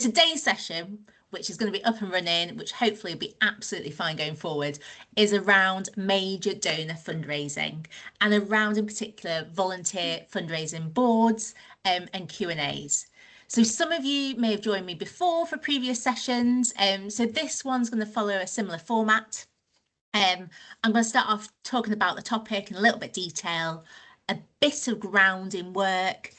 today's session, which is going to be up and running, which hopefully will be absolutely fine going forward, is around major donor fundraising and around, in particular, volunteer fundraising boards and Q&As. So some of you may have joined me before for previous sessions. So this one's going to follow a similar format. I'm going to start off talking about the topic in a little bit of detail, a bit of grounding work.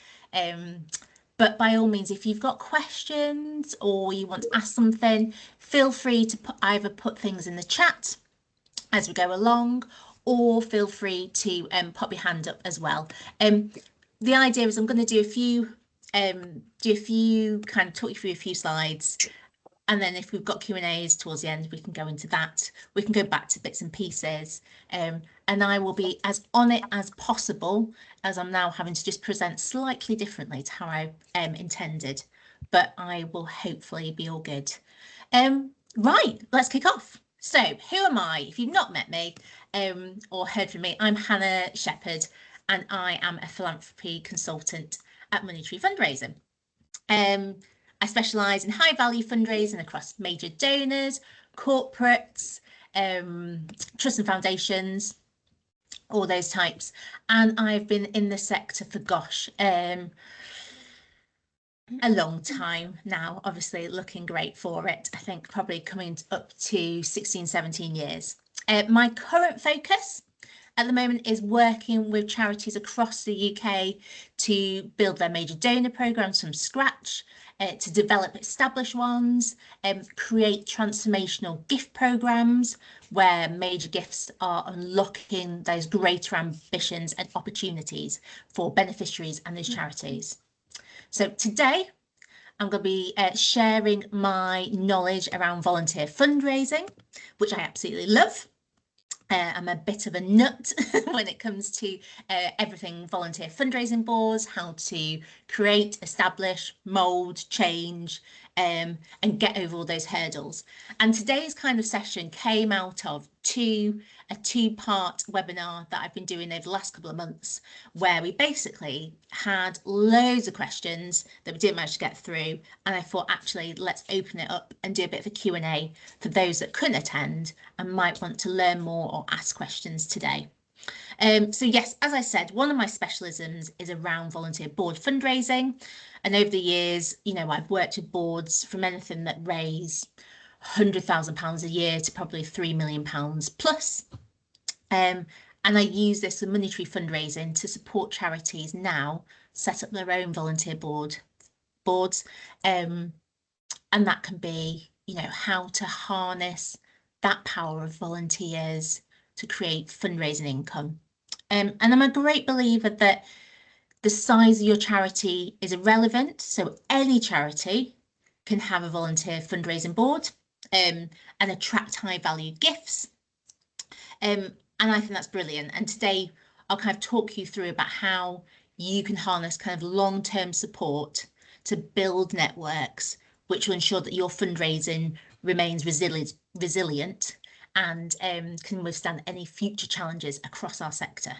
But by all means, if you've got questions or you want to ask something, feel free to either put things in the chat as we go along, or feel free to pop your hand up as well. The idea is I'm going to do a few kind of talk you through a few slides, and then if we've got Q&As towards the end, we can go into that. We can go back to bits and pieces, and I will be as on it as possible, as I'm now having to just present slightly differently to how I intended, but I will hopefully be all good. Right, let's kick off. So who am I? If you've not met me or heard from me, I'm Hannah Shepherd, and I am a philanthropy consultant at Money Tree Fundraising. I specialise in high value fundraising across major donors, corporates, trusts and foundations, all those types. And I've been in the sector for, gosh, a long time now, obviously looking great for it. I think probably coming up to 16, 17 years. My current focus at the moment is working with charities across the UK to build their major donor programmes from scratch, to develop established ones, create transformational gift programmes where major gifts are unlocking those greater ambitions and opportunities for beneficiaries and those charities. So today I'm going to be sharing my knowledge around volunteer fundraising, which I absolutely love. I'm a bit of a nut when it comes to everything volunteer fundraising boards, how to create, establish, mould, change, and get over all those hurdles. And today's kind of session came out of a two-part webinar that I've been doing over the last couple of months, where we basically had loads of questions that we didn't manage to get through. And I thought, actually, let's open it up and do a bit of a Q&A for those that couldn't attend and might want to learn more or ask questions today. So yes, as I said, one of my specialisms is around volunteer board fundraising. And over the years, you know, I've worked with boards from anything that raise £100,000 a year to probably £3 million plus. And I use this with Money Tree Fundraising to support charities now set up their own volunteer boards. And that can be, you know, how to harness that power of volunteers to create fundraising income. And I'm a great believer that the size of your charity is irrelevant. So any charity can have a volunteer fundraising board and attract high value gifts. And I think that's brilliant. And today I'll kind of talk you through about how you can harness kind of long-term support to build networks, which will ensure that your fundraising remains resilient and can withstand any future challenges across our sector.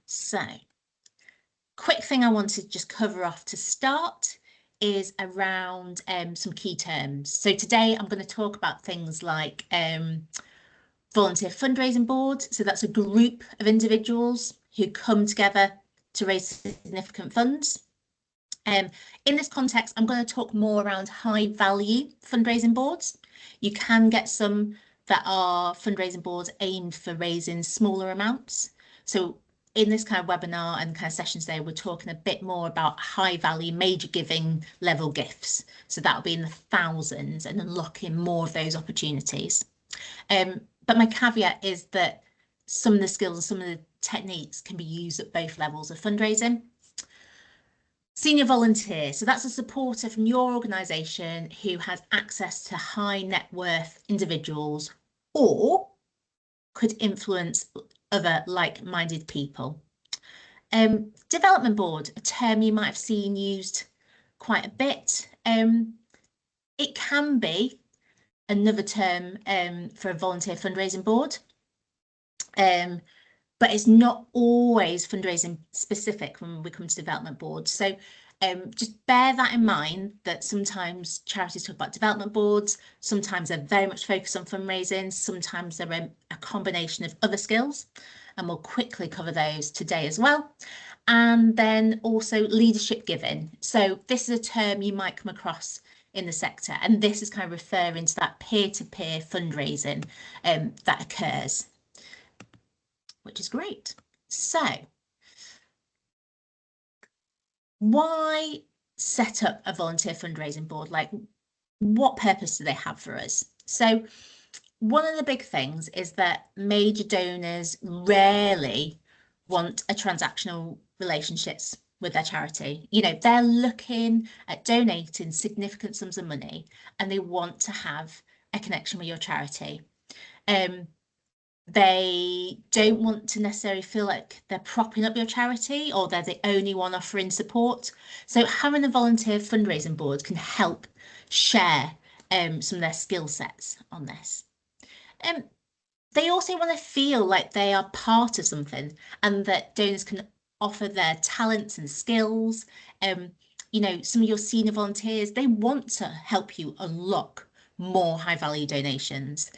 So, quick thing I want to just cover off to start is around some key terms. So today I'm going to talk about things like volunteer fundraising board. So that's a group of individuals who come together to raise significant funds. In this context, I'm going to talk more around high value fundraising boards. You can get some that are fundraising boards aimed for raising smaller amounts. So in this kind of webinar and kind of sessions today, we're talking a bit more about high value, major giving level gifts. So that'll be in the thousands and unlocking more of those opportunities. But my caveat is that some of the skills and some of the techniques can be used at both levels of fundraising. Senior volunteer, so that's a supporter from your organisation who has access to high net worth individuals or could influence other like-minded people. Development board, a term you might have seen used quite a bit. It can be another term for a volunteer fundraising board, but it's not always fundraising specific when we come to development boards. So Just bear that in mind, that sometimes charities talk about development boards, sometimes they're very much focused on fundraising, sometimes they're a combination of other skills, and we'll quickly cover those today as well. And then also leadership giving. So this is a term you might come across in the sector, and this is kind of referring to that peer-to-peer fundraising that occurs, which is great. So why set up a volunteer fundraising board? Like, what purpose do they have for us? So one of the big things is that major donors rarely want a transactional relationships with their charity. You know, they're looking at donating significant sums of money and they want to have a connection with your charity. They don't want to necessarily feel like they're propping up your charity or they're the only one offering support. So having a volunteer fundraising board can help share some of their skill sets on this. They also want to feel like they are part of something and that donors can offer their talents and skills. You know, some of your senior volunteers, they want to help you unlock more high value donations.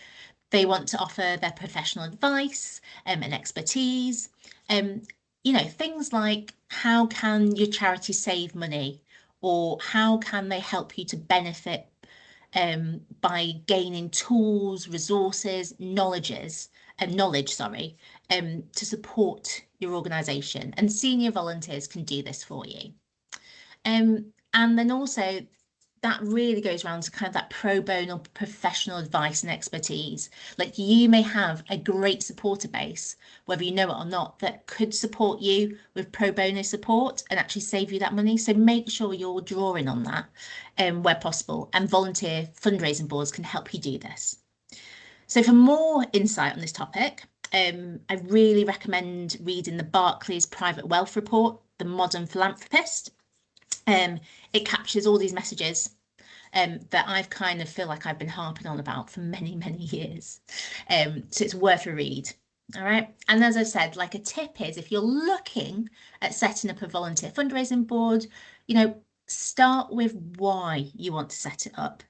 They want to offer their professional advice and expertise. You know, things like how can your charity save money, or how can they help you to benefit by gaining tools, resources, knowledge, to support your organisation. And senior volunteers can do this for you. And then also that really goes around to kind of that pro bono professional advice and expertise. Like, you may have a great supporter base, whether you know it or not, that could support you with pro bono support and actually save you that money. So make sure you're drawing on that where possible, and volunteer fundraising boards can help you do this. So for more insight on this topic, I really recommend reading the Barclays Private Wealth Report, The Modern Philanthropist. It captures all these messages that I've kind of feel like I've been harping on about for many, many years. So it's worth a read. All right. And as I said, like, a tip is, if you're looking at setting up a volunteer fundraising board, you know, start with why you want to set it up.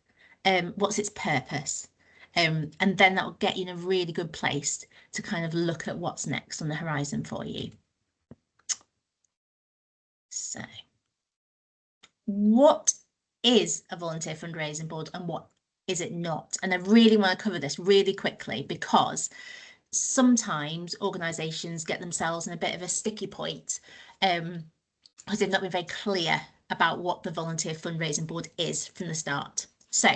What's its purpose? And then that will get you in a really good place to kind of look at what's next on the horizon for you. So what is a volunteer fundraising board and what is it not? And I really want to cover this really quickly, because sometimes organisations get themselves in a bit of a sticky point because they've not been very clear about what the volunteer fundraising board is from the start. So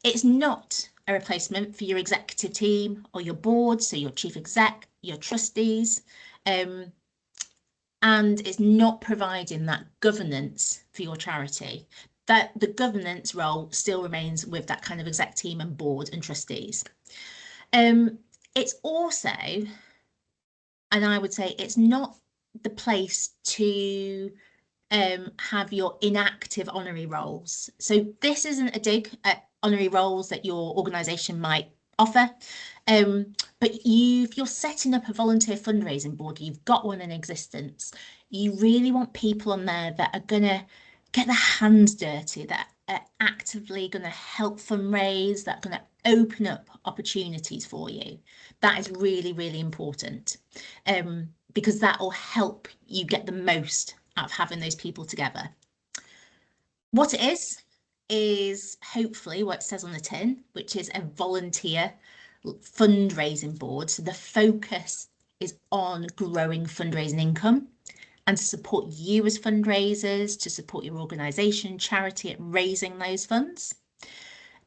it's not a replacement for your executive team or your board, so your chief exec, your trustees, and it's not providing that governance for your charity. That the governance role still remains with that kind of exec team and board and trustees. It's also, and I would say it's not the place to have your inactive honorary roles. So this isn't a dig at honorary roles that your organisation might offer. But if you're setting up a volunteer fundraising board, you've got one in existence, you really want people on there that are going to get their hands dirty, that are actively going to help fundraise, that are going to open up opportunities for you. That is really, really important, because that will help you get the most out of having those people together. What it is hopefully what it says on the tin, which is a volunteer fundraising board. So the focus is on growing fundraising income and to support you as fundraisers, to support your organisation, charity at raising those funds.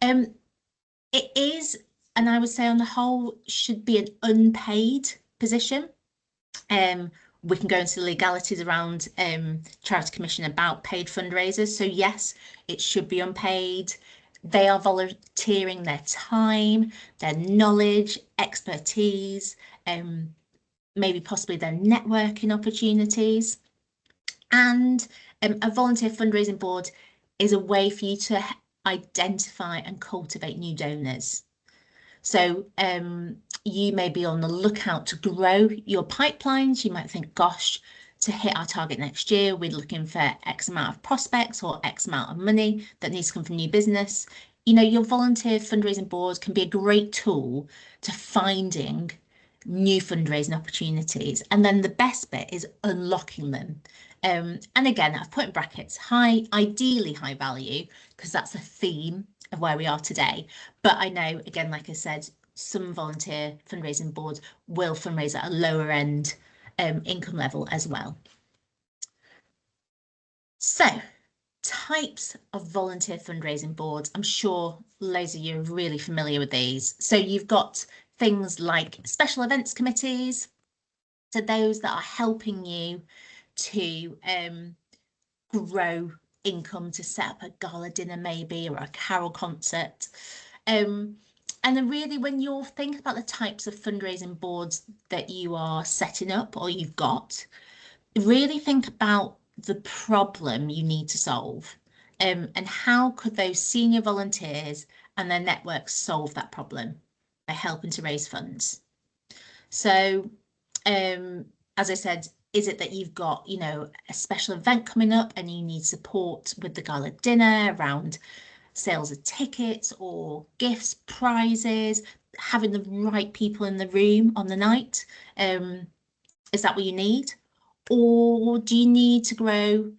It is, and I would say on the whole, should be an unpaid position. We can go into the legalities around Charity Commission about paid fundraisers. So yes, it should be unpaid. They are volunteering their time, their knowledge, expertise, maybe possibly their networking opportunities. And a volunteer fundraising board is a way for you to identify and cultivate new donors. So you may be on the lookout to grow your pipelines. You might think, gosh, to hit our target next year, we're looking for X amount of prospects or X amount of money that needs to come from new business. You know, your volunteer fundraising board can be a great tool to finding new fundraising opportunities. And then the best bit is unlocking them. And again, I've put in brackets, high, ideally high value, because that's the theme of where we are today. But I know, again, like I said, some volunteer fundraising boards will fundraise at a lower end income level as well. So, types of volunteer fundraising boards. I'm sure loads of you are really familiar with these. So you've got things like special events committees. So those that are helping you to grow income, to set up a gala dinner maybe, or a carol concert. And then really when you're thinking about the types of fundraising boards that you are setting up or you've got, really think about the problem you need to solve, and how could those senior volunteers and their networks solve that problem by helping to raise funds. So as I said, is it that you've got, you know, a special event coming up and you need support with the gala dinner around sales of tickets or gifts, prizes, having the right people in the room on the night? Is that what you need? Or do you need to grow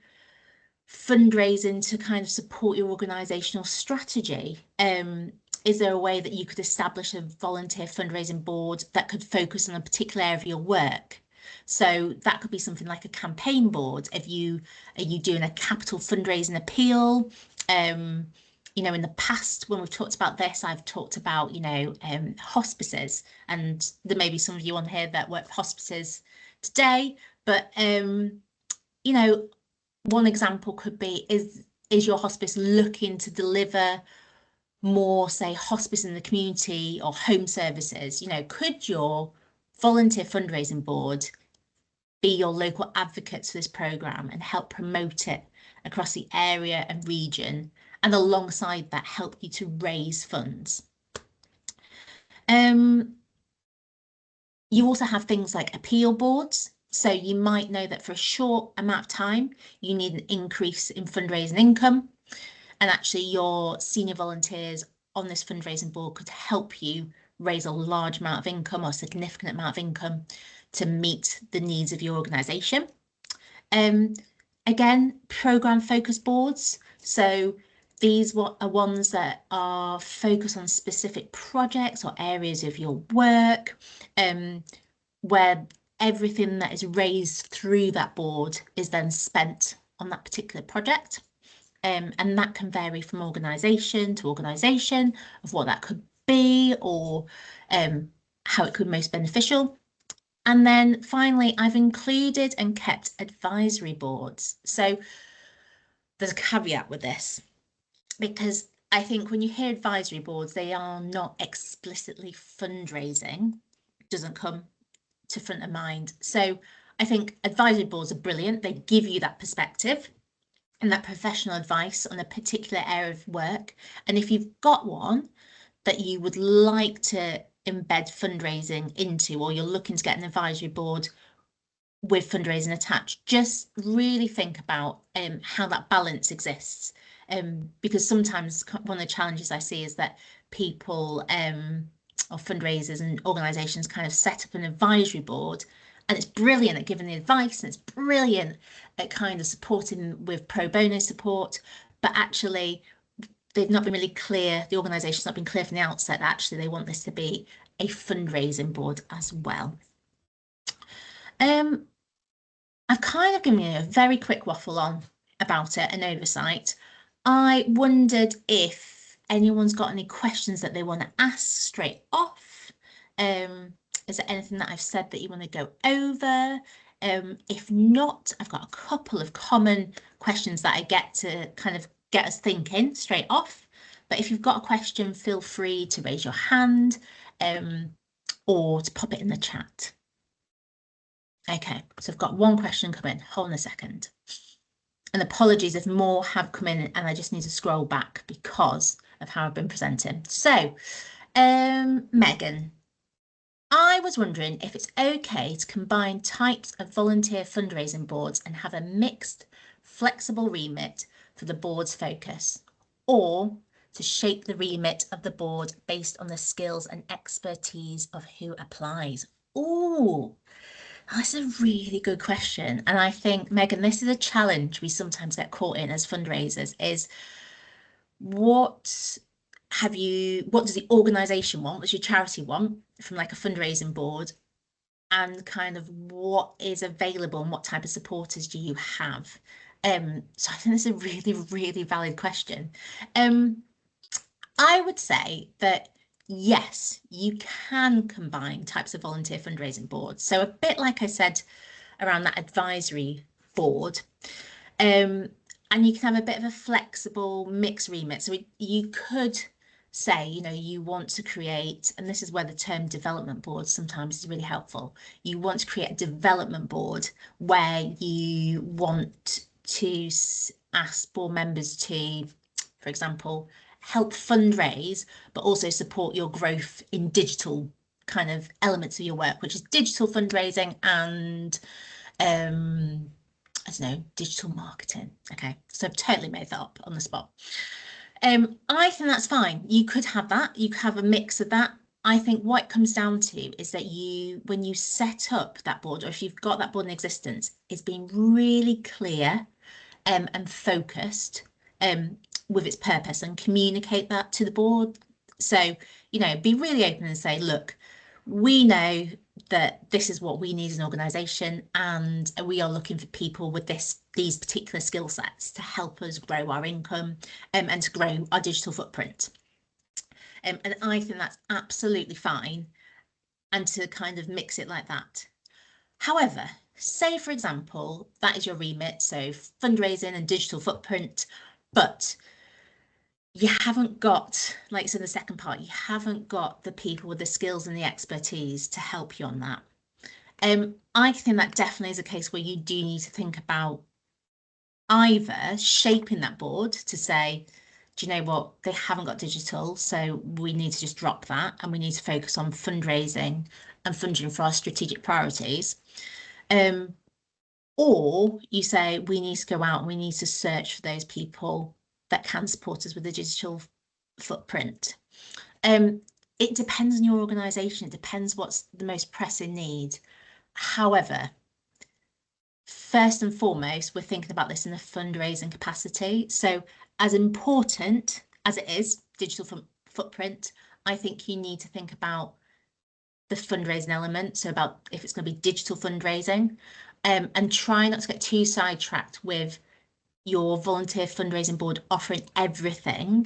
fundraising to kind of support your organisational strategy? Is there a way that you could establish a volunteer fundraising board that could focus on a particular area of your work? So that could be something like a campaign board. Are you doing a capital fundraising appeal? You know, in the past, when we've talked about this, I've talked about, you know, hospices, and there may be some of you on here that work for hospices today, but you know, one example could be, is your hospice looking to deliver more, say, hospice in the community or home services? You know, could your volunteer fundraising board be your local advocates for this programme and help promote it across the area and region, and alongside that help you to raise funds? You also have things like appeal boards. So you might know that for a short amount of time, you need an increase in fundraising income. And actually your senior volunteers on this fundraising board could help you raise a large amount of income or significant amount of income to meet the needs of your organisation. Again, programme focus boards. So these are ones that are focused on specific projects or areas of your work, where everything that is raised through that board is then spent on that particular project. And that can vary from organisation to organisation of what that could be, or how it could be most beneficial. And then finally, I've included and kept advisory boards. So there's a caveat with this, because I think when you hear advisory boards, they are not explicitly fundraising, doesn't come to front of mind. So I think advisory boards are brilliant. They give you that perspective and that professional advice on a particular area of work. And if you've got one that you would like to embed fundraising into, or you're looking to get an advisory board with fundraising attached, just really think about how that balance exists. Because sometimes one of the challenges I see is that people or fundraisers and organisations kind of set up an advisory board, and it's brilliant at giving the advice, and it's brilliant at kind of supporting with pro bono support, but actually they've not been really clear, the organisation's not been clear from the outset that actually they want this to be a fundraising board as well. I've kind of given you a very quick waffle on about it, an oversight. I wondered if anyone's got any questions that they want to ask straight off. Is there anything that I've said that you want to go over? If not, I've got a couple of common questions that I get to kind of get us thinking straight off. But if you've got a question, feel free to raise your hand or to pop it in the chat. Okay, so I've got one question come in. Hold on a second. And apologies if more have come in and I just need to scroll back because of how I've been presenting. So, Megan, I was wondering if it's okay to combine types of volunteer fundraising boards and have a mixed, flexible remit for the board's focus, or to shape the remit of the board based on the skills and expertise of who applies. Oh, that's a really good question. And I think, Megan, this is a challenge we sometimes get caught in as fundraisers is what what does the organisation want? What does your charity want from like a fundraising board? And kind of what is available and what type of supporters do you have? So I think that's a really, really valid question. I would say that yes, you can combine types of volunteer fundraising boards. So a bit like I said around that advisory board, and you can have a bit of a flexible mixed remit. So you could say, you know, you want to create, and this is where the term development board sometimes is really helpful. You want to create a development board where you want to ask board members to, for example, help fundraise, but also support your growth in digital kind of elements of your work, which is digital fundraising and I don't know, digital marketing. Okay, so I've totally made that up on the spot. I think that's fine. You could have that. You could have a mix of that. I think what it comes down to is that when you set up that board, or if you've got that board in existence, is being really clear and focused with its purpose and communicate that to the board. So, you know, be really open and say, look, we know that this is what we need as an organisation, and we are looking for people with these particular skill sets to help us grow our income and to grow our digital footprint. And I think that's absolutely fine, and to kind of mix it like that. However, say, for example, that is your remit, so fundraising and digital footprint, but you haven't got, like it's in the second part, you haven't got the people with the skills and the expertise to help you on that. I think that definitely is a case where you do need to think about either shaping that board to say, do you know what, they haven't got digital, so we need to just drop that and we need to focus on fundraising and funding for our strategic priorities. Or you say we need to go out and we need to search for those people that can support us with the digital footprint. It depends on your organisation. It depends what's the most pressing need. However, first and foremost, we're thinking about this in a fundraising capacity. So as important as it is, digital footprint, I think you need to think about the fundraising element. So about if it's going to be digital fundraising, and try not to get too sidetracked with your volunteer fundraising board offering everything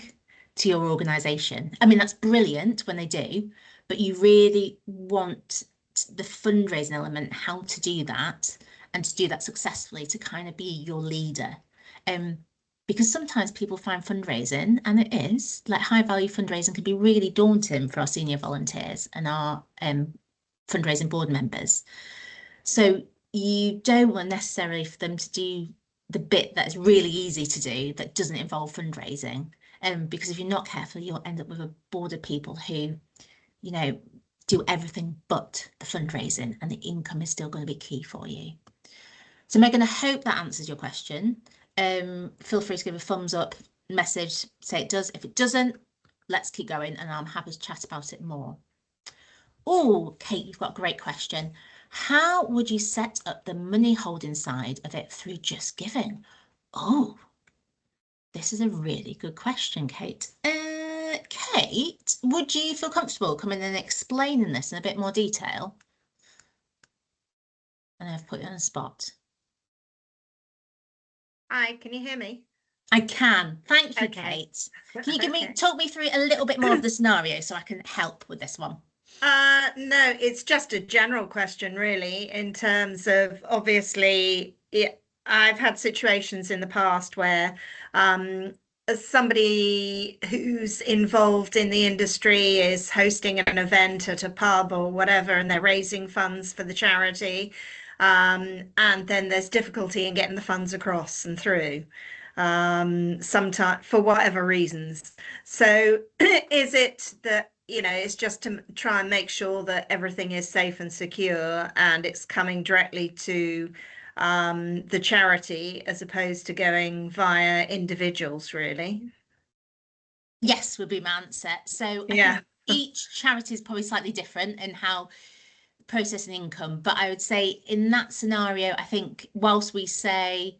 to your organisation. I mean, that's brilliant when they do, but you really want the fundraising element, how to do that and to do that successfully, to kind of be your leader. Because sometimes people find fundraising, and it is like high value fundraising can be really daunting for our senior volunteers and our fundraising board members. So you don't want necessarily for them to do the bit that is really easy to do that doesn't involve fundraising. Because if you're not careful, you'll end up with a board of people who, you know, do everything but the fundraising, and the income is still going to be key for you. So Megan, I hope that answers your question. Feel free to give a thumbs up message, say it does. If it doesn't, let's keep going and I'm happy to chat about it more. Oh, Kate, you've got a great question. How would you set up the money holding side of it through Just Giving? Oh, this is a really good question, Kate. Kate, would you feel comfortable coming and explaining this in a bit more detail? And I've put you on the spot. Hi, can you hear me? I can. Thank you, Kate. Can you talk me through a little bit more of the scenario so I can help with this one? No, it's just a general question, really, in terms of obviously, I've had situations in the past where somebody who's involved in the industry is hosting an event at a pub or whatever, and they're raising funds for the charity. And then there's difficulty in getting the funds across and through, sometimes for whatever reasons. So is it that it's just to try and make sure that everything is safe and secure and it's coming directly to the charity as opposed to going via individuals, really. Yes, would be my answer. So I Yeah. think each charity is probably slightly different in how processing income, but I would say in that scenario, I think whilst we say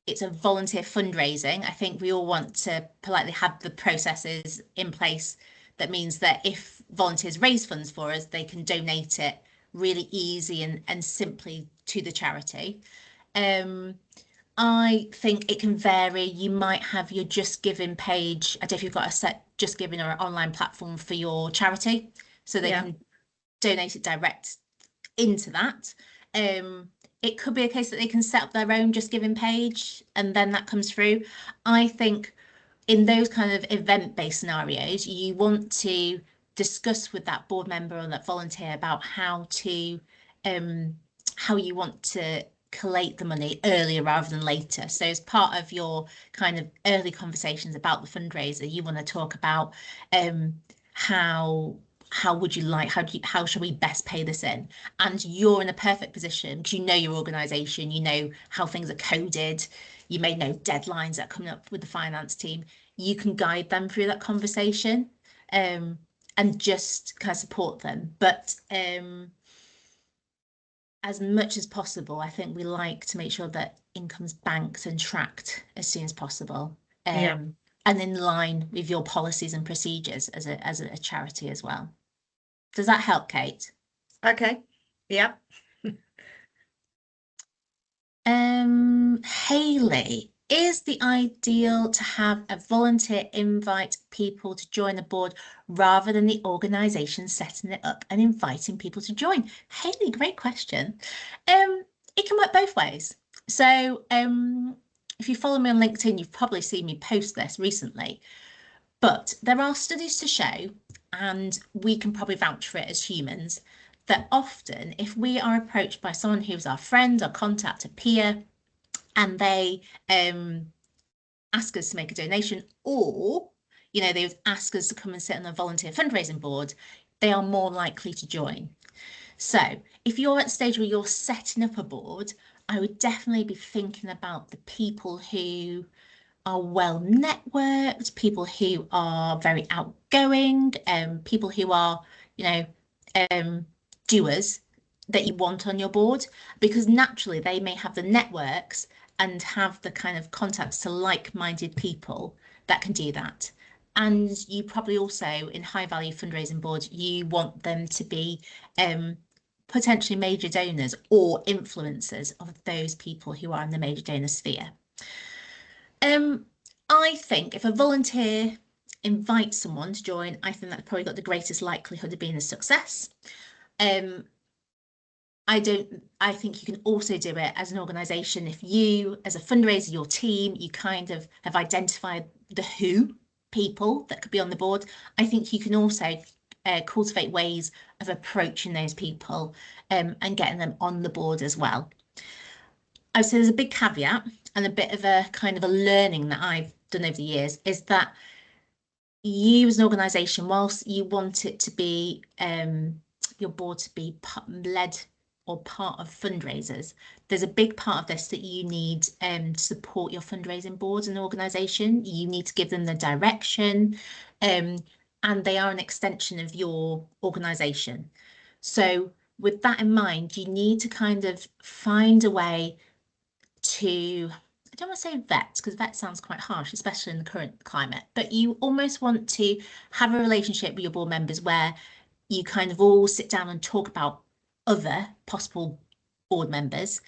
it's a volunteer fundraising, I think we all want to politely have the processes in place. That means that if volunteers raise funds for us, they can donate it really easy and simply to the charity. I think it can vary. You might have your Just Giving page. I don't know if you've got a set Just Giving or an online platform for your charity, so they Yeah. can donate it direct into that. It could be a case that they can set up their own Just Giving page and then that comes through. I think in those kind of event-based scenarios, you want to discuss with that board member or that volunteer about how you want to collate the money earlier rather than later. So as part of your kind of early conversations about the fundraiser, you want to talk about how would you like how shall we best pay this in, and you're in a perfect position because you know your organization, you know how things are coded, you may know deadlines that are coming up with the finance team. You can guide them through that conversation and just kind of support them, but as much as possible, I think we like to make sure that income's banked and tracked as soon as possible, Yeah. and in line with your policies and procedures as a charity as well. Does that help, Kate? Okay. Yeah. Hayley, is the ideal to have a volunteer invite people to join a board rather than the organisation setting it up and inviting people to join? Hayley, great question. It can work both ways. So, if you follow me on LinkedIn, you've probably seen me post this recently. But there are studies to show, and we can probably vouch for it as humans, that often if we are approached by someone who's our friend or contact, a peer, and they ask us to make a donation, or they would ask us to come and sit on a volunteer fundraising board, they are more likely to join. So if you're at the stage where you're setting up a board, I would definitely be thinking about the people who are well networked, people who are very outgoing, people who are, doers that you want on your board, because naturally they may have the networks and have the kind of contacts to like-minded people that can do that. And you probably also, in high value fundraising boards, you want them to be potentially major donors or influencers of those people who are in the major donor sphere. I think if a volunteer invites someone to join, I think that's probably got the greatest likelihood of being a success. I think you can also do it as an organisation. If you, as a fundraiser, your team, you kind of have identified the who people that could be on the board, I think you can also cultivate ways of approaching those people and getting them on the board as well. I would say there's a big caveat and a bit of a kind of a learning that I've done over the years is that you as an organisation, whilst you want it to be your board to be led or part of fundraisers, there's a big part of this that you need to support your fundraising boards and organisation. You need to give them the direction, and they are an extension of your organisation. So with that in mind, you need to kind of find a way to, I don't want to say vet because vet sounds quite harsh, especially in the current climate, but you almost want to have a relationship with your board members where you kind of all sit down and talk about other possible board members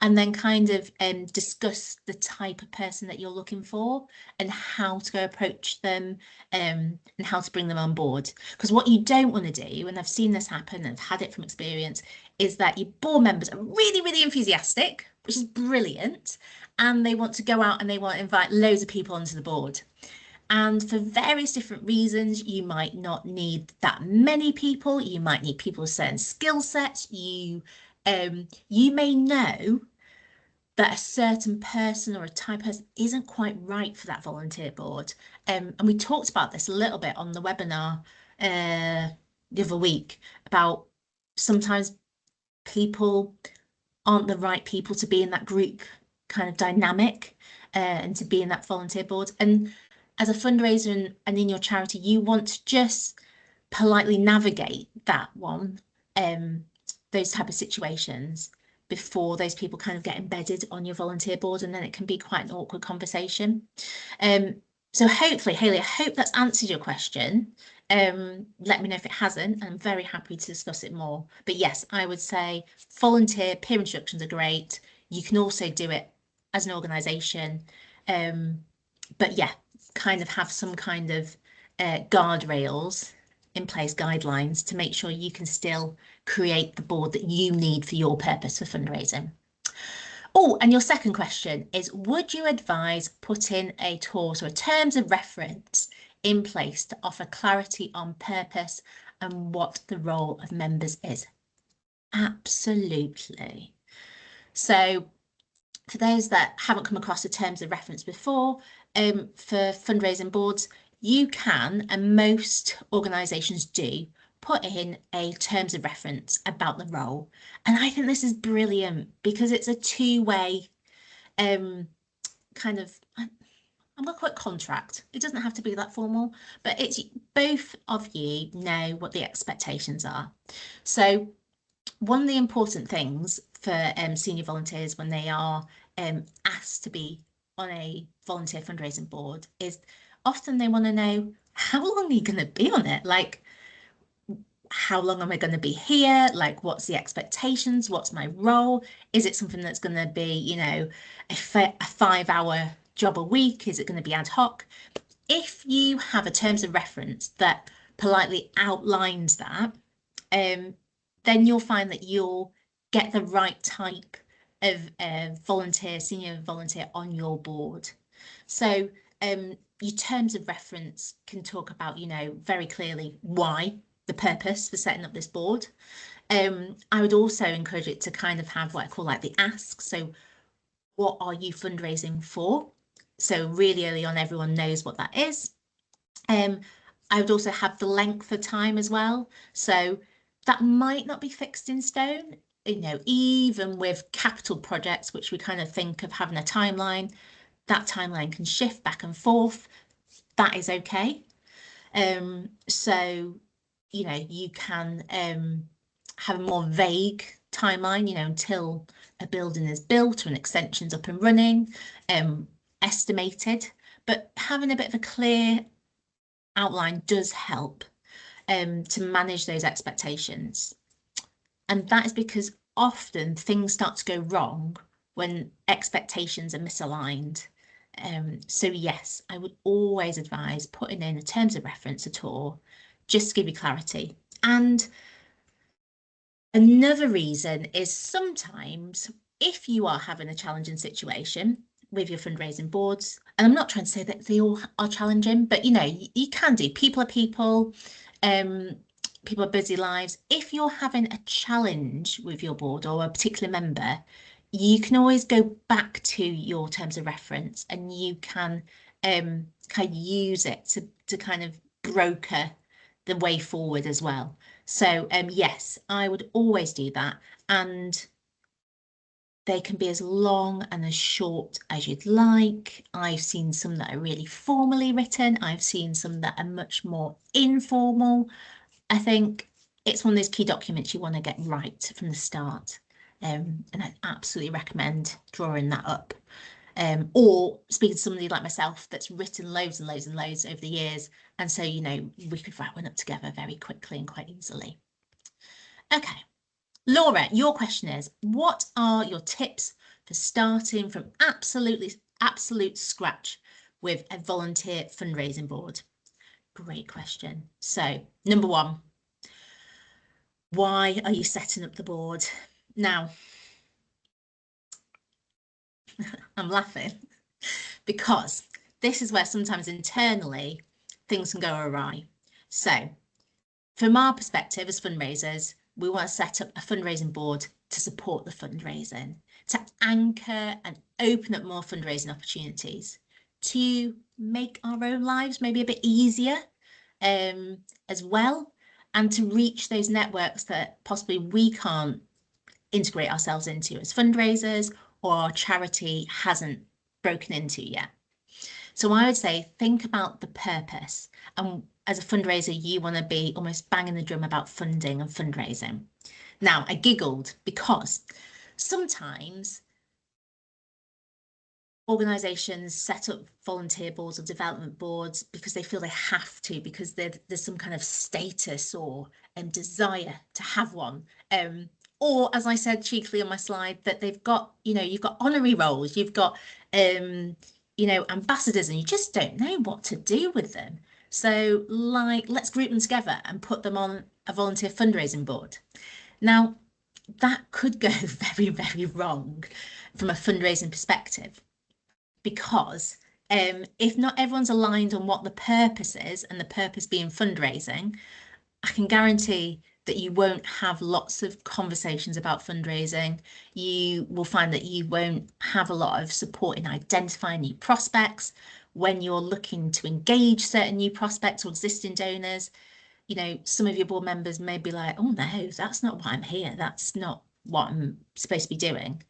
and then kind of discuss the type of person that you're looking for and how to go approach them and how to bring them on board. Because what you don't want to do, and I've seen this happen and I've had it from experience, is that your board members are really, really enthusiastic, which is brilliant, and they want to go out and they want to invite loads of people onto the board. And for various different reasons, you might not need that many people. You might need people with certain skill sets. You may know that a certain person or a type of person isn't quite right for that volunteer board. And we talked about this a little bit on the webinar the other week about sometimes people aren't the right people to be in that group kind of dynamic and to be in that volunteer board. And as a fundraiser and in your charity, you want to just politely navigate that one, those type of situations before those people kind of get embedded on your volunteer board, and then it can be quite an awkward conversation. So hopefully, Hayley, I hope that's answered your question. Let me know if it hasn't. I'm very happy to discuss it more. But yes, I would say volunteer peer introductions are great. You can also do it as an organisation. But yeah, kind of have some kind of guardrails in place, guidelines to make sure you can still create the board that you need for your purpose for fundraising. Oh, and your second question is, would you advise putting a TOR, so a terms of reference, in place to offer clarity on purpose and what the role of members is? Absolutely. So for those that haven't come across the terms of reference before, for fundraising boards, you can, and most organisations do, put in a terms of reference about the role. And I think this is brilliant because it's a two-way kind of, I'm going to call it contract. It doesn't have to be that formal, but it's both of you know what the expectations are. So one of the important things for senior volunteers when they are asked to be on a volunteer fundraising board is often they want to know, how long are you going to be on it? Like, how long am I going to be here? Like, what's the expectations? What's my role? Is it something that's going to be, you know, a 5-hour job a week? Is it going to be ad hoc? If you have a terms of reference that politely outlines that, then you'll find that you'll get the right type of volunteer, senior volunteer on your board. So your terms of reference can talk about, you know, very clearly why, the purpose for setting up this board. I would also encourage it to kind of have what I call like the ask. So what are you fundraising for? So really early on, everyone knows what that is. I would also have the length of time as well. So that might not be fixed in stone. You know, even with capital projects, which we kind of think of having a timeline, that timeline can shift back and forth. That is okay. So, you know, you can have a more vague timeline, you know, until a building is built or an extension's up and running, estimated, but having a bit of a clear outline does help to manage those expectations. And that is because often things start to go wrong when expectations are misaligned. So yes, I would always advise putting in a terms of reference at all, just to give you clarity. And another reason is sometimes if you are having a challenging situation with your fundraising boards, and I'm not trying to say that they all are challenging, but you know, you can do, people are people, people are busy lives. If you're having a challenge with your board or a particular member, you can always go back to your terms of reference and you can kind of use it to kind of broker the way forward as well. So yes, I would always do that, and they can be as long and as short as you'd like. I've seen some that are really formally written. I've seen some that are much more informal. I think it's one of those key documents you want to get right from the start. And I absolutely recommend drawing that up. Or speaking to somebody like myself that's written loads and loads and loads over the years. And so, you know, we could write one up together very quickly and quite easily. Okay, Laura, your question is, what are your tips for starting from absolute scratch with a volunteer fundraising board? Great question. So, number one, why are you setting up the board? Now, I'm laughing because this is where sometimes internally things can go awry. So from our perspective as fundraisers, we want to set up a fundraising board to support the fundraising, to anchor and open up more fundraising opportunities, to make our own lives maybe a bit easier, as well, and to reach those networks that possibly we can't integrate ourselves into as fundraisers, or our charity hasn't broken into yet. So I would say, think about the purpose. And as a fundraiser, you want to be almost banging the drum about funding and fundraising. Now, I giggled because sometimes organisations set up volunteer boards or development boards because they feel they have to, because there's some kind of status or desire to have one. Or, as I said cheekily on my slide, that they've got, you've got honorary roles, you've got, ambassadors, and you just don't know what to do with them. So, let's group them together and put them on a volunteer fundraising board. Now, that could go very, very wrong from a fundraising perspective, because if not everyone's aligned on what the purpose is, and the purpose being fundraising, I can guarantee that you won't have lots of conversations about fundraising. You will find that you won't have a lot of support in identifying new prospects. When you're looking to engage certain new prospects or existing donors, some of your board members may be like, oh no, that's not why I'm here. That's not what I'm supposed to be doing.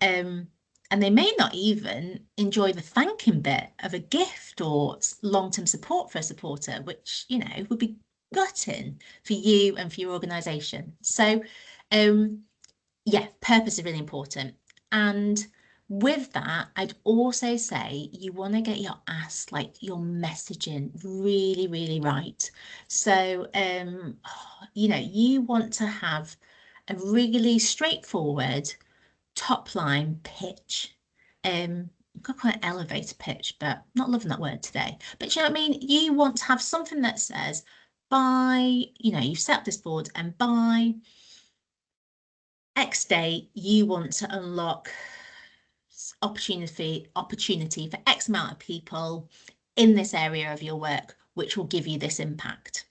And they may not even enjoy the thanking bit of a gift or long-term support for a supporter, which, would be gutting for you and for your organisation. So, yeah, purpose is really important. And with that, I'd also say you want to get your ask, your messaging really, really right. So, you want to have a really straightforward top line pitch. I've got quite an elevator pitch, but not loving that word today. But you know what I mean? You want to have something that says, by, you've set up this board, and by X date, you want to unlock opportunity for X amount of people in this area of your work, which will give you this impact.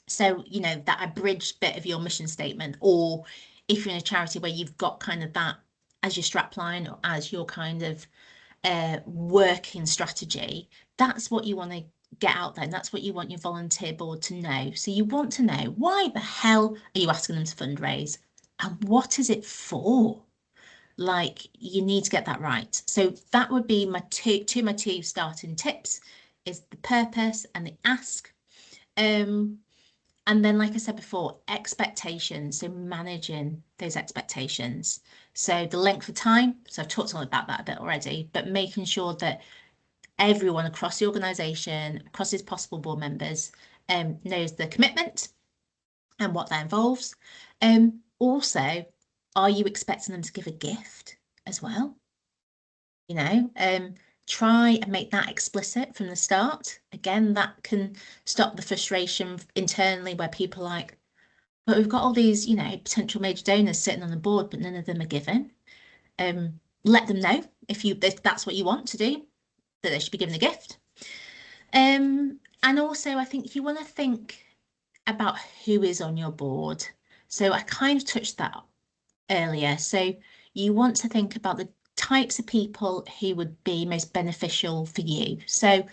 So, that abridged bit of your mission statement, or if you're in a charity where you've got kind of that as your strapline or as your kind of working strategy, that's what you want to get out there, and that's what you want your volunteer board to know. So you want to know, why the hell are you asking them to fundraise, and what is it for? You need to get that right. So that would be my two starting tips, is the purpose and the ask. And then, like I said before, expectations. So managing those expectations. So the length of time. So I've talked about that a bit already, but making sure that everyone across the organisation, across his possible board members, knows the commitment and what that involves. Also, are you expecting them to give a gift as well? Try and make that explicit from the start. Again, that can stop the frustration internally where people are like, but we've got all these, potential major donors sitting on the board, but none of them are giving. Let them know if that's what you want to do, that they should be given a gift. And also, I think you want to think about who is on your board. So I kind of touched that earlier. So you want to think about the types of people who would be most beneficial for you. So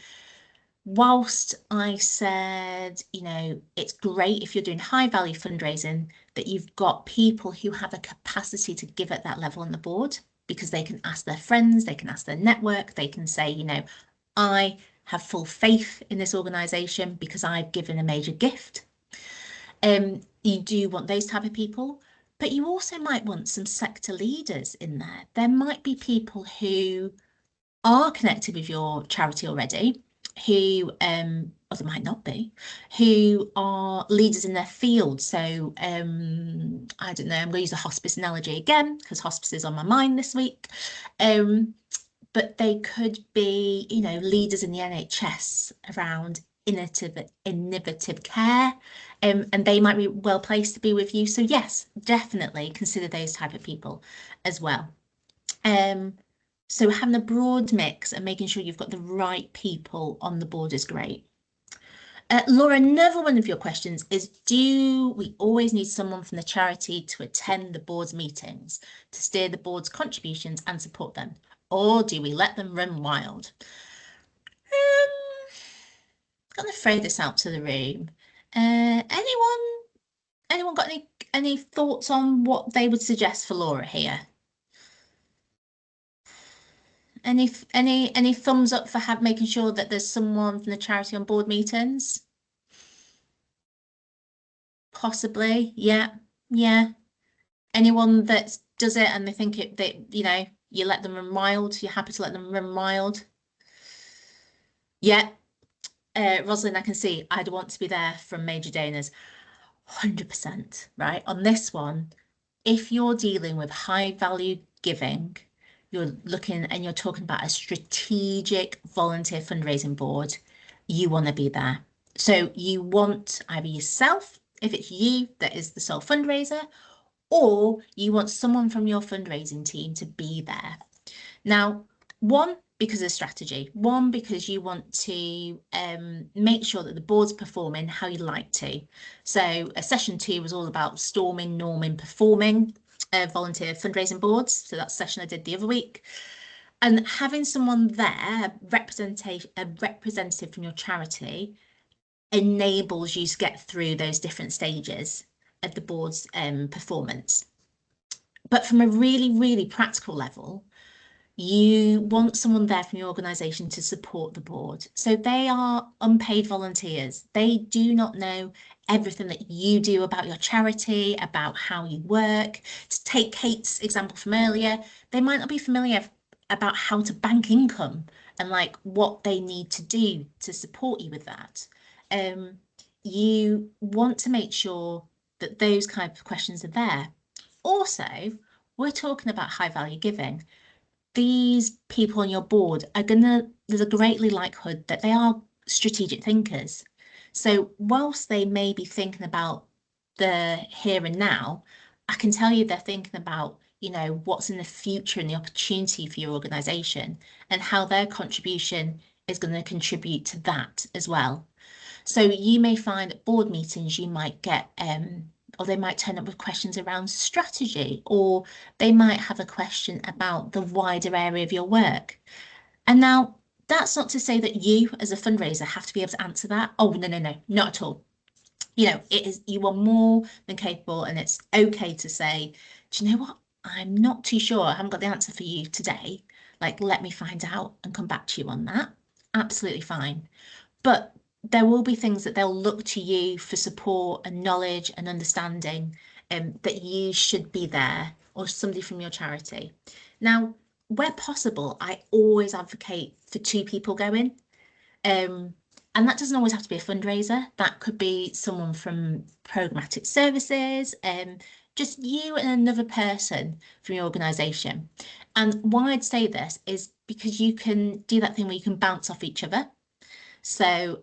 whilst I said, it's great if you're doing high value fundraising, that you've got people who have a capacity to give at that level on the board, because they can ask their friends, they can ask their network, they can say, I have full faith in this organisation because I've given a major gift. You do want those type of people, but you also might want some sector leaders in there. There might be people who are connected with your charity already, who, or there might not be, who are leaders in their field. So I don't know, I'm going to use a hospice analogy again, because hospice is on my mind this week. But they could be, leaders in the NHS around innovative care, and they might be well placed to be with you. So yes, definitely consider those type of people as well. So having a broad mix and making sure you've got the right people on the board is great. Laura, another one of your questions is, do we always need someone from the charity to attend the board's meetings to steer the board's contributions and support them? Or do we let them run wild? gonna throw this out to the room. Anyone got any thoughts on what they would suggest for Laura here? Any thumbs up for making sure that there's someone from the charity on board meetings? Possibly, yeah, yeah. Anyone that does it and they think that you let them run wild, you're happy to let them run wild. Yeah. Rosalind, I can see I'd want to be there from major donors. 100%, right? On this one, if you're dealing with high value giving, you're looking and you're talking about a strategic volunteer fundraising board, you want to be there. So you want either yourself, if it's you that is the sole fundraiser, or you want someone from your fundraising team to be there. Now, one, because of strategy. One, because you want to make sure that the board's performing how you like to. So session 2 was all about storming, norming, performing volunteer fundraising boards. So that's the session I did the other week. And having someone there, a representative from your charity, enables you to get through those different stages of the board's performance. But from a really, really practical level, you want someone there from your organisation to support the board. So they are unpaid volunteers. They do not know everything that you do about your charity, about how you work. To take Kate's example from earlier, they might not be familiar about how to bank income and like what they need to do to support you with that. You want to make sure that those kind of questions are there. Also, we're talking about high value giving. These people on your board are there's a greatly likelihood that they are strategic thinkers. So whilst they may be thinking about the here and now, I can tell you they're thinking about, what's in the future and the opportunity for your organisation and how their contribution is going to contribute to that as well. So you may find at board meetings, you might get, or they might turn up with questions around strategy, or they might have a question about the wider area of your work. And now that's not to say that you as a fundraiser have to be able to answer that. Oh, no, not at all. You are more than capable, and it's okay to say, do you know what? I'm not too sure. I haven't got the answer for you today. Like, let me find out and come back to you on that. Absolutely fine. But there will be things that they'll look to you for support and knowledge and understanding, that you should be there, or somebody from your charity. Now, where possible, I always advocate for 2 people going. And that doesn't always have to be a fundraiser. That could be someone from programmatic services, just you and another person from your organisation. And why I'd say this is because you can do that thing where you can bounce off each other. So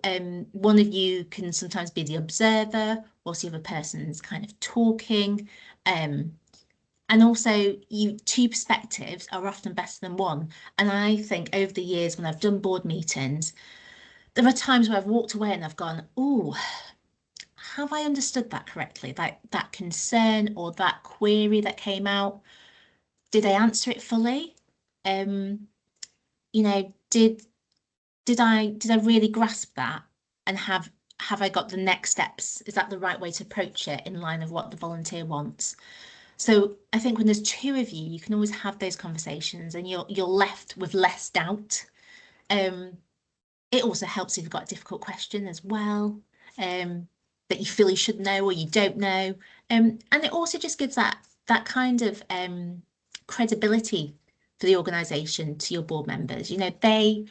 one of you can sometimes be the observer, whilst the other person's kind of talking. And also 2 perspectives are often better than one. And I think over the years when I've done board meetings, there are times where I've walked away and I've gone, oh, have I understood that correctly? Like that concern or that query that came out, did I answer it fully? Did I really grasp that, and have I got the next steps? Is that the right way to approach it in line of what the volunteer wants? So I think when there's 2 of you, you can always have those conversations and you're left with less doubt. It also helps if you've got a difficult question as well, that you feel you should know or you don't know. And it also just gives that kind of credibility for the organisation to your board members. They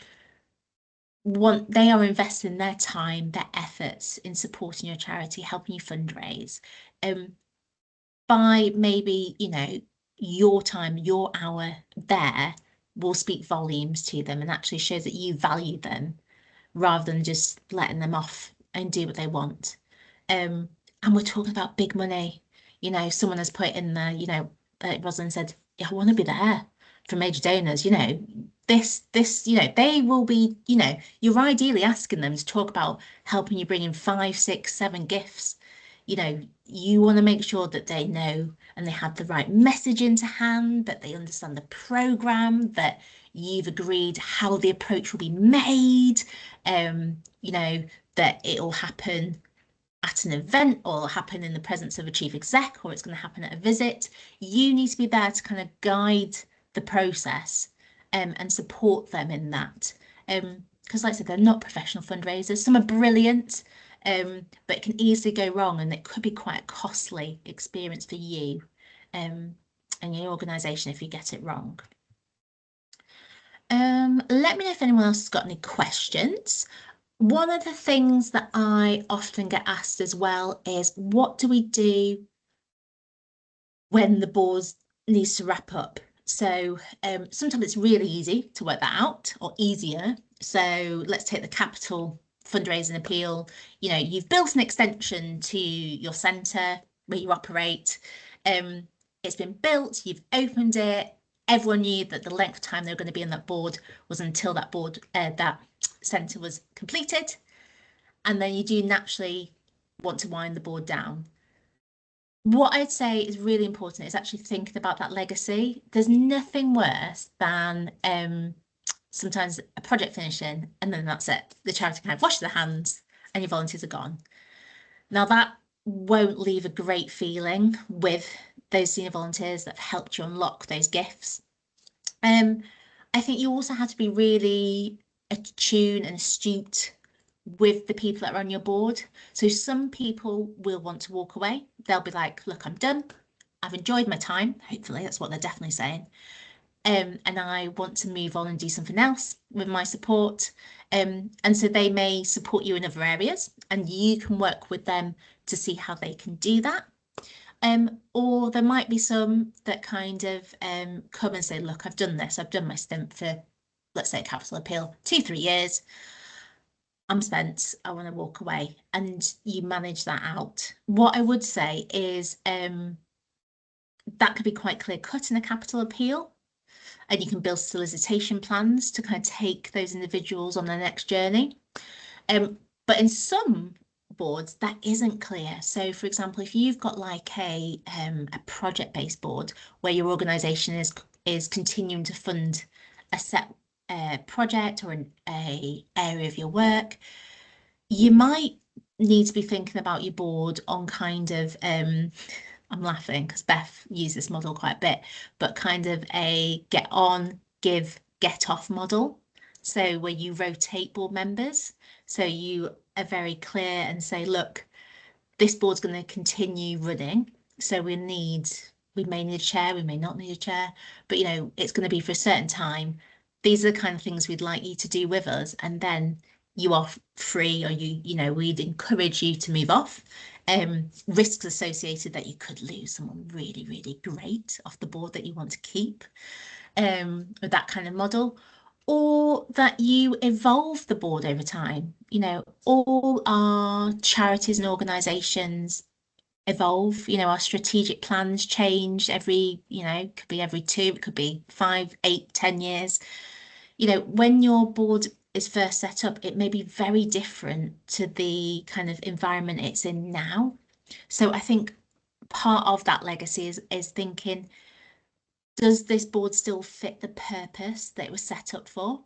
are investing their time, their efforts in supporting your charity, helping you fundraise. By maybe, your time, your hour there will speak volumes to them and actually shows that you value them, rather than just letting them off and do what they want. And we're talking about big money. Someone has put in there, Rosalind said, yeah, I want to be there for major donors. This, they will be, you're ideally asking them to talk about helping you bring in 5, 6, 7 gifts. you know, you want to make sure that they know and they have the right messaging to hand, that they understand the program, that you've agreed how the approach will be made, you know, that it'll happen at an event or happen in the presence of a chief exec, or it's going to happen at a visit. You need to be there to kind of guide the process and support them in that. Because like I said, they're not professional fundraisers. Some are brilliant, but it can easily go wrong, and it could be quite a costly experience for you and your organisation if you get it wrong. Let me know if anyone else has got any questions. One of the things that I often get asked as well is, what do we do when the board needs to wrap up? So sometimes it's really easy to work that out, or easier. So let's take the capital fundraising appeal. You know, you've built an extension to your centre where you operate. It's been built, you've opened it. Everyone knew that the length of time they were going to be on that board was until that board, that centre was completed. And then you do naturally want to wind the board down. What I'd say is really important is actually thinking about that legacy. There's nothing worse than sometimes a project finishing and then that's it. The charity kind of washes their hands and your volunteers are gone. Now that won't leave a great feeling with those senior volunteers that have helped you unlock those gifts. I think you also have to be really attuned and astute with the people that are on your board. So some people will want to walk away. They'll be like, look, I'm done. I've enjoyed my time. Hopefully that's what they're definitely saying. And I want to move on and do something else with my support. And so they may support you in other areas and you can work with them to see how they can do that. Or there might be some that kind of come and say, look, I've done this. I've done my stint for, let's say, capital appeal, 2-3 years. I'm spent, I want to walk away, and you manage that out. What I would say is that could be quite clear cut in a capital appeal, and you can build solicitation plans to kind of take those individuals on their next journey. But in some boards, that isn't clear. So for example, if you've got like a project-based board where your organisation is continuing to fund a set project or a area of your work, you might need to be thinking about your board on kind of I'm laughing because Beth used this model quite a bit, but kind of a get on, give, get off model. So where you rotate board members, so you are very clear and say, look, this board's going to continue running, so we may need a chair, we may not need a chair, but you know, it's going to be for a certain time. These are the kind of things we'd like you to do with us, and then you are free, or you know, we'd encourage you to move off. Risks associated that you could lose someone really, really great off the board that you want to keep, with that kind of model, or that you evolve the board over time. You know, all our charities and organisations evolve. You know, our strategic plans change every, you know, could be every 2, it could be 5, 8, 10 years. You know, when your board is first set up, it may be very different to the kind of environment it's in now. So I think part of that legacy is thinking, does this board still fit the purpose that it was set up for?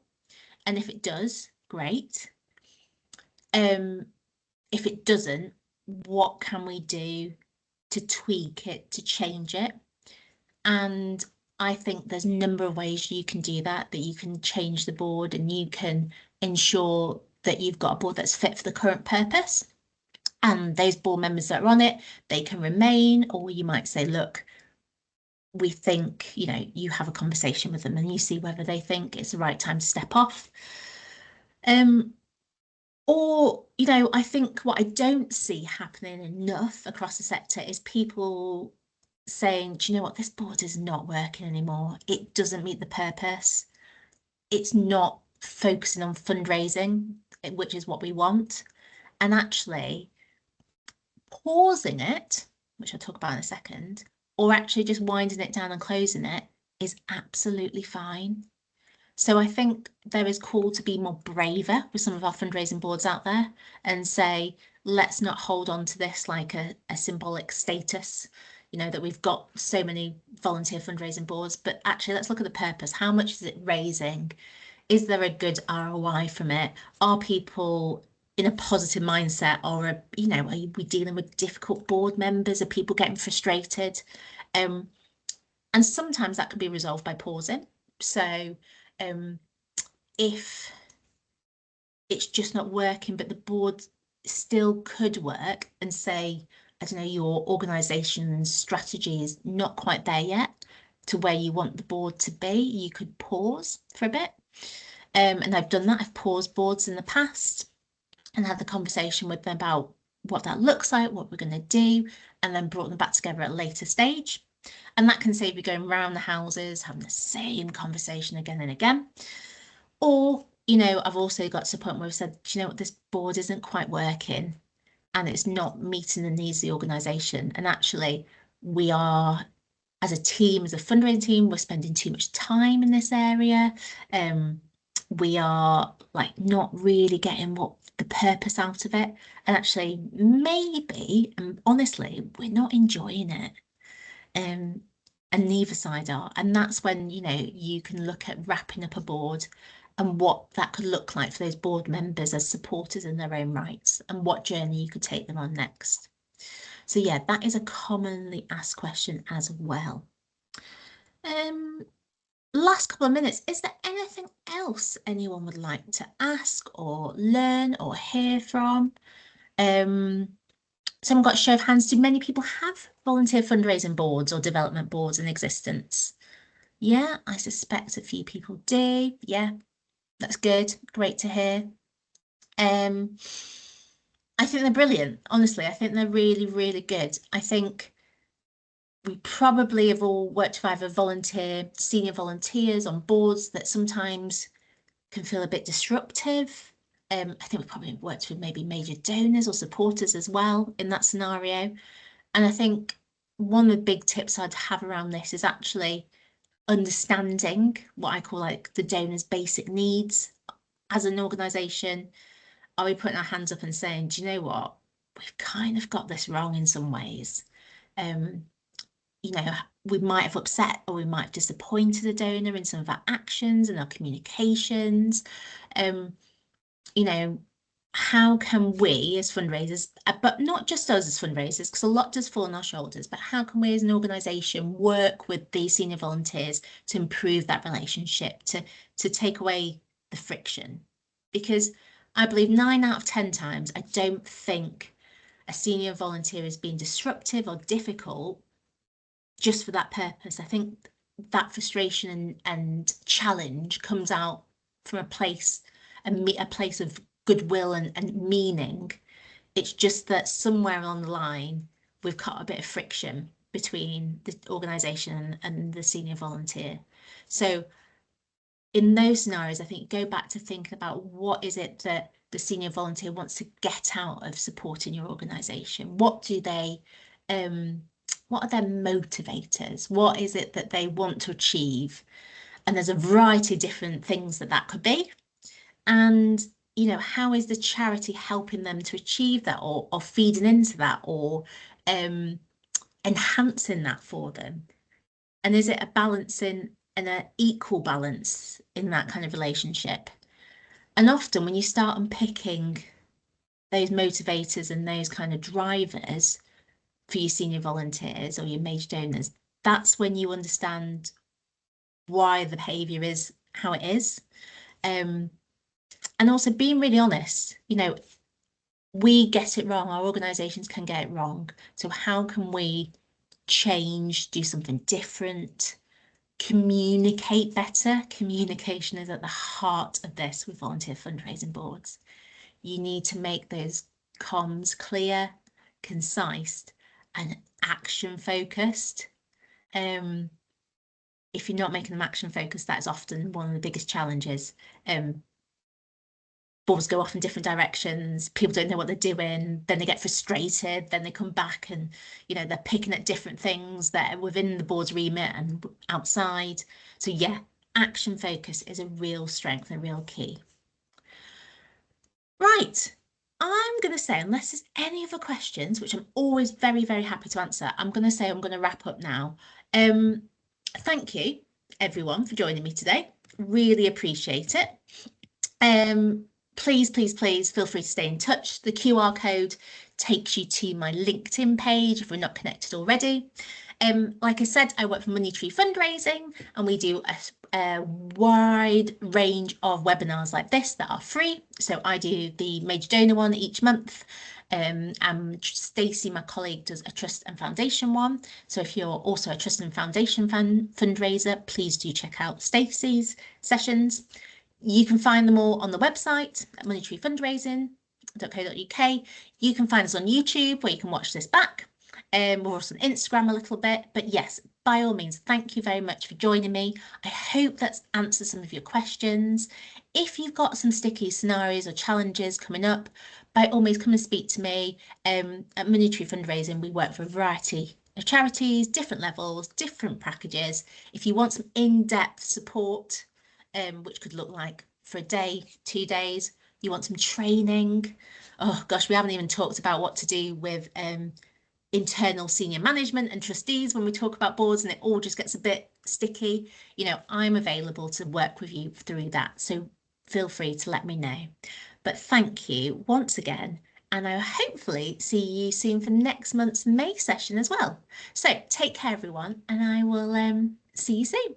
And if it does, great. If it doesn't, what can we do to tweak it, to change it? And I think there's a number of ways you can do that you can change the board and you can ensure that you've got a board that's fit for the current purpose. And those board members that are on it, they can remain, or you might say, look, we think, you know, you have a conversation with them and you see whether they think it's the right time to step off. Or, you know, I think what I don't see happening enough across the sector is people saying, do you know what, this board is not working anymore. It doesn't meet the purpose. It's not focusing on fundraising, which is what we want. And actually pausing it, which I'll talk about in a second, or actually just winding it down and closing it is absolutely fine. So I think there is call to be more braver with some of our fundraising boards out there and say, let's not hold on to this like a symbolic status, you know, that we've got so many volunteer fundraising boards, but actually let's look at the purpose. How much is it raising? Is there a good ROI from it? Are people in a positive mindset, or you know, are we dealing with difficult board members? Are people getting frustrated? And sometimes that can be resolved by pausing. So if it's just not working, but the board still could work, and say, I don't know, your organisation's strategy is not quite there yet to where you want the board to be, you could pause for a bit. And I've done that. I've paused boards in the past and had the conversation with them about what that looks like, what we're going to do, and then brought them back together at a later stage. And that can save you going round the houses, having the same conversation again and again. Or, you know, I've also got to the point where I've said, do you know what, this board isn't quite working and it's not meeting the needs of the organisation. And actually, we are, as a team, as a fundraising team, we're spending too much time in this area. We are like not really getting what the purpose out of it. And actually, maybe, and honestly, we're not enjoying it. And neither side are. And that's when, you know, you can look at wrapping up a board and what that could look like for those board members as supporters in their own rights, and what journey you could take them on next. So yeah, that is a commonly asked question as well. Last couple of minutes, is there anything else anyone would like to ask or learn or hear from? Someone got a show of hands. Do many people have volunteer fundraising boards or development boards in existence? Yeah, I suspect a few people do. Yeah, that's good. Great to hear. I think they're brilliant. Honestly, I think they're really, really good. I think we probably have all worked with either volunteer, senior volunteers on boards that sometimes can feel a bit disruptive. I think we probably worked with maybe major donors or supporters as well in that scenario. And I think one of the big tips I'd have around this is actually understanding what I call like the donor's basic needs. As an organisation, are we putting our hands up and saying, do you know what, we've kind of got this wrong in some ways? You know, we might have upset or we might have disappointed a donor in some of our actions and our communications. You know, how can we as fundraisers, but not just us as fundraisers, because a lot does fall on our shoulders, but how can we as an organisation work with the senior volunteers to improve that relationship, to take away the friction? Because I believe 9 out of 10 times, I don't think a senior volunteer is being disruptive or difficult just for that purpose. I think that frustration and challenge comes out from a place of goodwill and meaning. It's just that somewhere along the line, we've got a bit of friction between the organisation and the senior volunteer. So in those scenarios, I think go back to thinking about what is it that the senior volunteer wants to get out of supporting your organisation? What are their motivators? What is it that they want to achieve? And there's a variety of different things that could be. And, you know, how is the charity helping them to achieve that, or feeding into that, or enhancing that for them? And is it a balancing and an equal balance in that kind of relationship? And often when you start unpicking those motivators and those kind of drivers for your senior volunteers or your major donors, that's when you understand why the behaviour is how it is. And also being really honest, you know, we get it wrong, our organisations can get it wrong. So how can we change, do something different, communicate better? Communication is at the heart of this with volunteer fundraising boards. You need to make those comms clear, concise, and action focused. If you're not making them action focused, that is often one of the biggest challenges. Boards go off in different directions, people don't know what they're doing, then they get frustrated, then they come back and, you know, they're picking at different things that are within the board's remit and outside. So yeah, action focus is a real strength, a real key. Right, I'm going to say, unless there's any other questions, which I'm always very, very happy to answer, I'm going to say I'm going to wrap up now. Thank you, everyone, for joining me today. Really appreciate it. Please, please, please feel free to stay in touch. The QR code takes you to my LinkedIn page if we're not connected already. Like I said, I work for Money Tree Fundraising, and we do a wide range of webinars like this that are free. So I do the major donor one each month. And Stacey, my colleague, does a trust and foundation one. So if you're also a trust and foundation fundraiser, please do check out Stacey's sessions. You can find them all on the website at moneytreefundraising.co.uk. You can find us on YouTube where you can watch this back. We're also on Instagram a little bit. But yes, by all means, thank you very much for joining me. I hope that's answered some of your questions. If you've got some sticky scenarios or challenges coming up, by all means, come and speak to me. At Money Tree Fundraising, we work for a variety of charities, different levels, different packages. If you want some in-depth support, which could look like for a day, 2 days, you want some training. Oh gosh, we haven't even talked about what to do with internal senior management and trustees when we talk about boards, and it all just gets a bit sticky. You know, I'm available to work with you through that. So feel free to let me know. But thank you once again, and I'll hopefully see you soon for next month's May session as well. So take care, everyone, and I will see you soon.